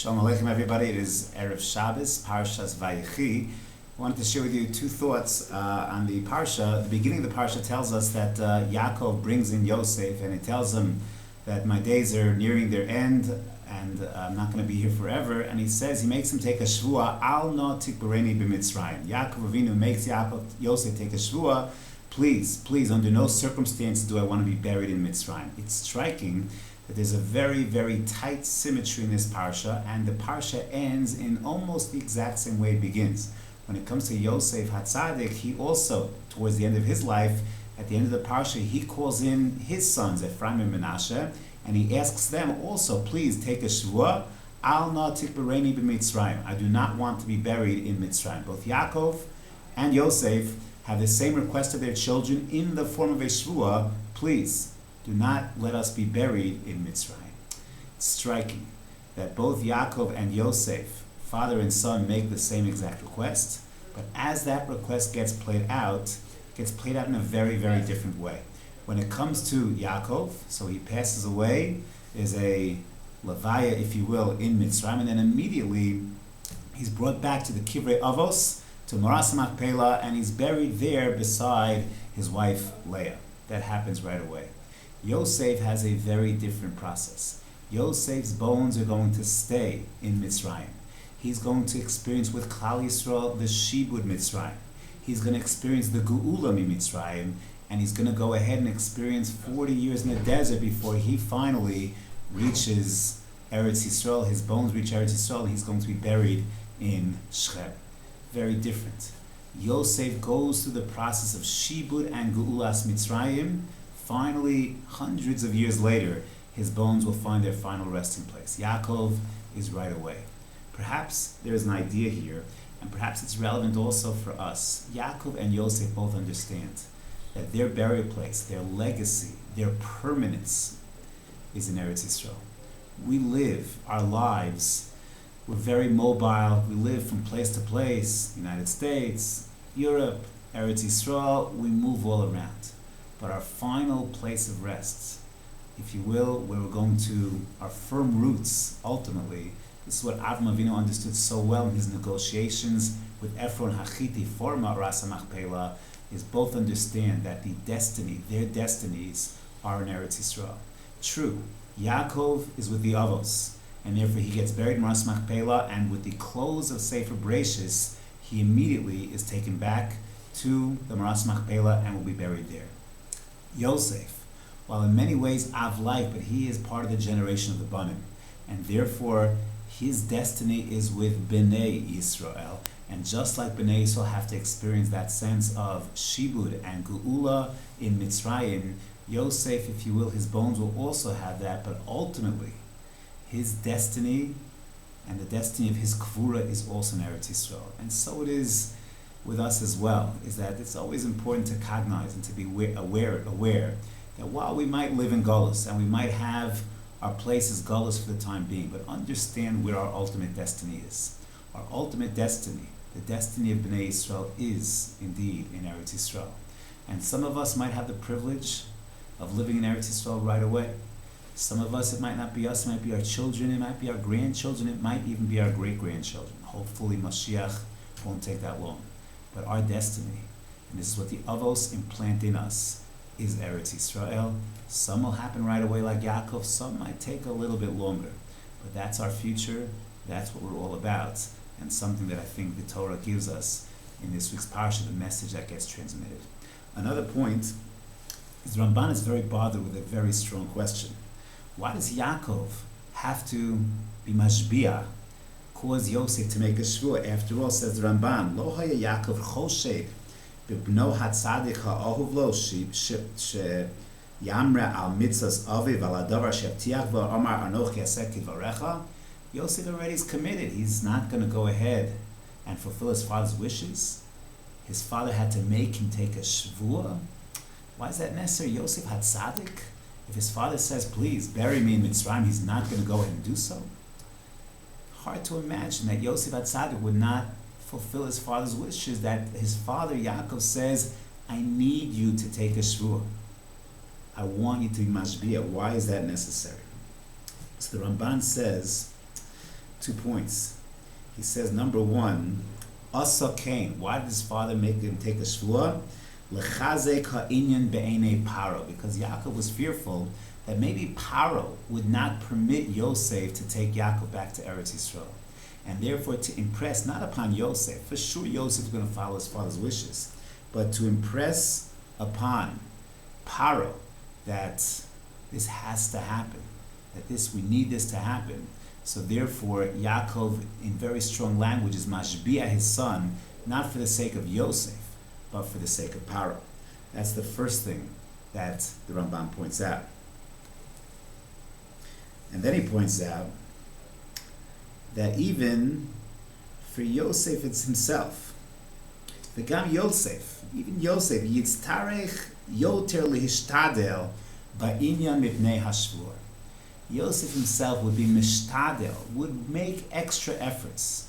Shalom Aleichem, everybody. It is Erev Shabbos, Parshat VaYechi. I wanted to share with you two thoughts on the Parsha. The beginning of the Parsha tells us that Yaakov brings in Yosef, and it tells him that my days are nearing their end, and I'm not going to be here forever. And he makes him take a shvua, al no tikbareni b'Mitzrayim. Yaakov Avinu makes Yosef take a shvua. Please, under no circumstance do I want to be buried in Mitzrayim. It's striking that there's a very, very tight symmetry in this parsha, and the parsha ends in almost the exact same way it begins. When it comes to Yosef HaTzadik, he also, towards the end of his life, at the end of the parsha, he calls in his sons, Ephraim and Menashe, and he asks them also, please take a shvua, al na tikbareni b'Mitzrayim. I do not want to be buried in Mitzrayim. Both Yaakov and Yosef have the same request of their children in the form of a shvua, please, do not let us be buried in Mitzrayim. It's striking that both Yaakov and Yosef, father and son, make the same exact request, but as that request gets played out in a very, very different way. When it comes to Yaakov, so he passes away, there's a levaya, if you will, in Mitzrayim, and then immediately he's brought back to the Kivrei Avos, to Maras Machpelah, and he's buried there beside his wife Leah. That happens right away. Yosef has a very different process. Yosef's bones are going to stay in Mitzrayim. He's going to experience with Klal Yisrael the Shibud Mitzrayim. He's going to experience the Geula Mitzrayim, and he's going to go ahead and experience 40 years in the desert before he finally reaches Eretz Yisrael. His bones reach Eretz Yisrael, and he's going to be buried in Shechem. Very different. Yosef goes through the process of Shibud and Geulas Mitzrayim. Finally, hundreds of years later, his bones will find their final resting place. Yaakov is right away. Perhaps there's an idea here, and perhaps it's relevant also for us. Yaakov and Yosef both understand that their burial place, their legacy, their permanence is in Eretz Yisrael. We live our lives, we're very mobile, we live from place to place, United States, Europe, Eretz Yisrael, we move all around. But our final place of rest, if you will, where we're going to, our firm roots, ultimately, this is what Avraham Avinu understood so well in his negotiations with Ephron Hachiti for Maras Machpelah, is both understand that their destinies are in Eretz Yisrael. True, Yaakov is with the Avos, and therefore he gets buried in Maras Machpelah, and with the close of Sefer Bereshis, he immediately is taken back to the Maras Machpelah and will be buried there. Yosef, while in many ways Av-like, but he is part of the generation of the Banim, and therefore his destiny is with Bnei Yisrael, and just like Bnei Yisrael have to experience that sense of Shibud and Geula in Mitzrayim, Yosef, if you will, his bones will also have that, but ultimately his destiny and the destiny of his Kvura is also in Eretz Yisrael. And so it is with us as well, is that it's always important to cognize and to be aware that while we might live in Gullus and we might have our place as Gullus for the time being, but understand where our ultimate destiny is. Our ultimate destiny, the destiny of Bnei Yisrael, is indeed in Eretz Yisrael. And some of us might have the privilege of living in Eretz Yisrael right away. Some of us, it might not be us, it might be our children, it might be our grandchildren, it might even be our great-grandchildren. Hopefully Mashiach won't take that long. But our destiny, and this is what the Avos implant in us, is Eretz Yisrael. Some will happen right away like Yaakov, some might take a little bit longer. But that's our future, that's what we're all about, and something that I think the Torah gives us in this week's Parsha, the message that gets transmitted. Another point is the Ramban is very bothered with a very strong question. Why does Yaakov have to be mashbiah, cause Yosef to make a shvua? After all, says the Ramban, Lo haya Yaakov choshed b'bno hatzadik ha'ahuv lo yamra al mitzvahs aviv al hadavar shevtiach v'amar anochi aseh kidvarecha. Yosef already is committed. He's not going to go ahead and fulfill his father's wishes. His father had to make him take a shvua. Why is that necessary? Yosef hatzadik, if his father says, please bury me in Mitzrayim, he's not going to go ahead and do so. Hard to imagine that Yosef HaTzadik would not fulfill his father's wishes, that his father Yaakov says, I need you to take a shvua. I want you to be mashbiah. Why is that necessary? So the Ramban says 2 points. He says, number one, Asa Cain. Why did his father make him take a shvuah? L'chazek ha'inyan be'enei Paro. Because Yaakov was fearful that maybe Paro would not permit Yosef to take Yaakov back to Eretz Yisrael. And therefore to impress not upon Yosef, for sure Yosef is going to follow his father's wishes, but to impress upon Paro that this has to happen, that we need this to happen. So therefore Yaakov, in very strong language, is mashbiah his son, not for the sake of Yosef, but for the sake of Paro. That's the first thing that the Ramban points out. And then he points out that even for Yosef it's himself. V'gam Yosef, even Yosef, yitztarech yoter lihishtadel ba'inyan mipnei hashvur. Yosef himself would be mishtadel, would make extra efforts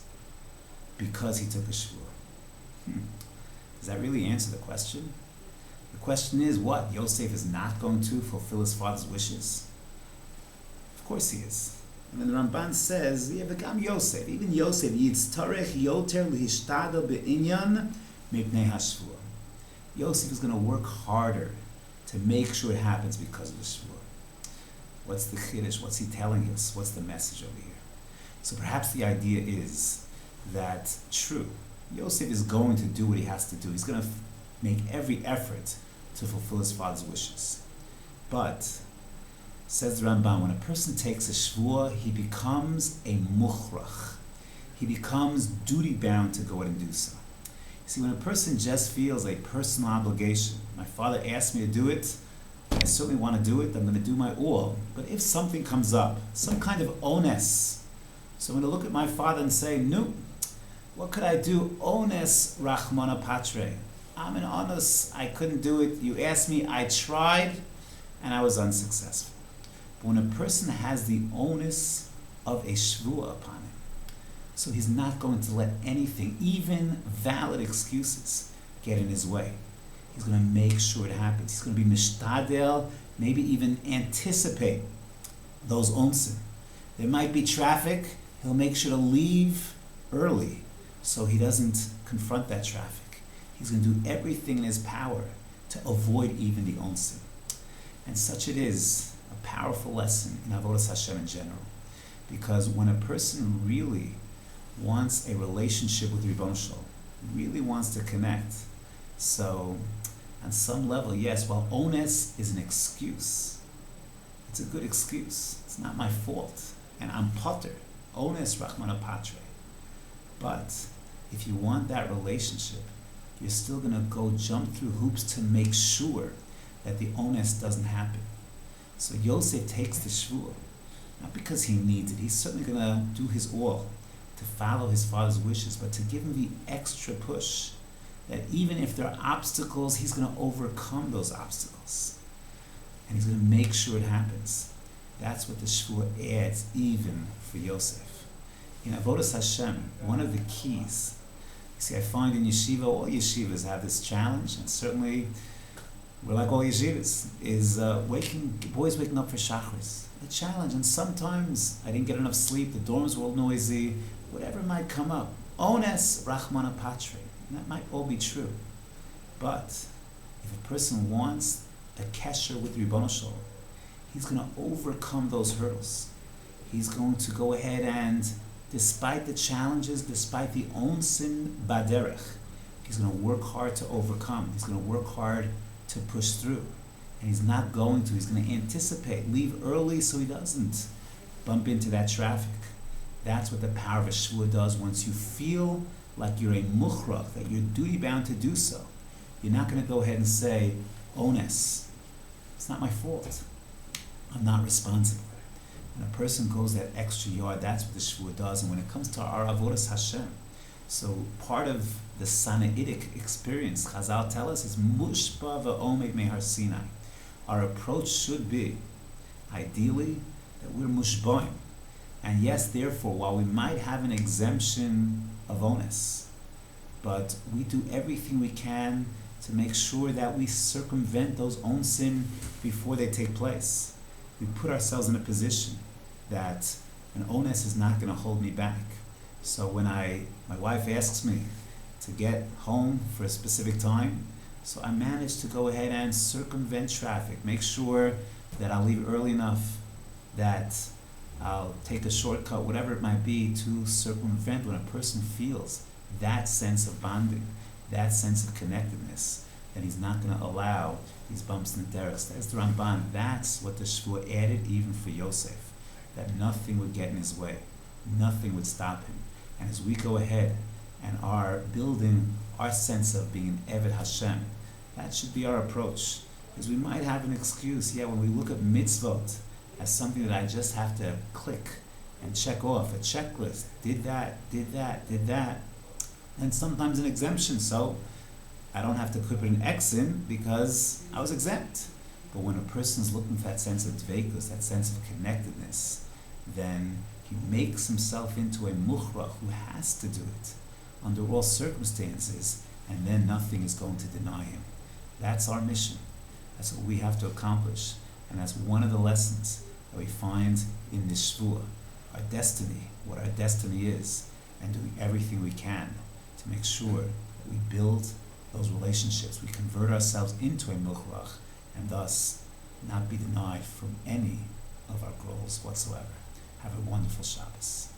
because he took a shvur. Does that really answer the question? The question is what? Yosef is not going to fulfill his father's wishes? Of course he is. And then the Ramban says, v'gam Yosef, even Yosef, yitztarech yoter lihishtadel ba'inyan mipnei hashvur. Yosef is going to work harder to make sure it happens because of the shvur. What's the chiddush? What's he telling us? What's the message over here? So perhaps the idea is that, true, Yosef is going to do what he has to do. He's going to make every effort to fulfill his father's wishes. But, says the Ramban, when a person takes a shvuah, he becomes a mukhrach. He becomes duty-bound to go ahead and do so. See, when a person just feels a personal obligation, my father asked me to do it, I certainly want to do it, I'm going to do my all. But if something comes up, some kind of ones, so I'm going to look at my father and say, no, what could I do? Ones rachmana patre. I'm an onus, I couldn't do it. You asked me, I tried, and I was unsuccessful. But when a person has the onus of a shvuah upon him, so he's not going to let anything, even valid excuses, get in his way. He's going to make sure it happens. He's going to be mishtadel, maybe even anticipate those onsim. There might be traffic. He'll make sure to leave early so he doesn't confront that traffic. He's going to do everything in his power to avoid even the onsim. And such it is a powerful lesson in Avodas Hashem in general. Because when a person really wants a relationship with Ribono Shel Olam, really wants to connect, so on some level, yes, while ones is an excuse, it's a good excuse. It's not my fault. And I'm potter. Ones rachmana patre. But if you want that relationship, you're still going to go jump through hoops to make sure that the ones doesn't happen. So Yosef takes the shvuah, not because he needs it. He's certainly going to do his all to follow his father's wishes, but to give him the extra push that even if there are obstacles, he's going to overcome those obstacles. And he's going to make sure it happens. That's what the shvuah adds even for Yosef. In Avodas Hashem, one of the keys, you see, I find in Yeshiva, all yeshivas have this challenge, and certainly we're like all yeshivas, is boys waking up for Shacharis. A challenge, and sometimes I didn't get enough sleep, the dorms were all noisy, whatever might come up. Ones rachmana patre. And that might all be true. But if a person wants a kesher with Ribono Shel Olam, he's going to overcome those hurdles. He's going to go ahead and, despite the challenges, despite the onsin baderech, he's going to work hard to overcome. He's going to work hard to push through. And he's not going to. He's going to anticipate, leave early so he doesn't bump into that traffic. That's what the power of a shvuah does. Once you feel like you're a mukhrach, that you're duty-bound to do so, you're not going to go ahead and say, ones, it's not my fault. I'm not responsible. When a person goes that extra yard, that's what the shvuah does. And when it comes to our avodas Hashem, so part of the Sanaitic experience, Chazal tell us, is mushba v'omed mehar Sinai. Our approach should be, ideally, that we're mushbaim. And yes, therefore, while we might have an exemption of onus, but we do everything we can to make sure that we circumvent those onsim before they take place. We put ourselves in a position that An onus is not going to hold me back. So when my wife asks me to get home for a specific time, so I manage to go ahead and circumvent traffic, make sure that I'll leave early enough, that I'll take a shortcut, whatever it might be, to circumvent when a person feels that sense of bonding, that sense of connectedness, then he's not going to allow these bumps in the derech. That's the Ramban. That's what the Shvuah added even for Yosef, that nothing would get in his way, nothing would stop him. And as we go ahead and are building our sense of being an Eved Hashem, that should be our approach. Because we might have an excuse, when we look at mitzvot as something that I just have to click and check off, a checklist, did that, and sometimes an exemption, so I don't have to put an X in because I was exempt. But when a person's looking for that sense of dveikus, that sense of connectedness, then he makes himself into a mukhrach who has to do it under all circumstances, and then nothing is going to deny him. That's our mission. That's what we have to accomplish. And that's one of the lessons that we find in this Shvuah, our destiny, what our destiny is, and doing everything we can to make sure that we build those relationships, we convert ourselves into a mukhrach, and thus not be denied from any of our goals whatsoever. Have a wonderful Shabbos.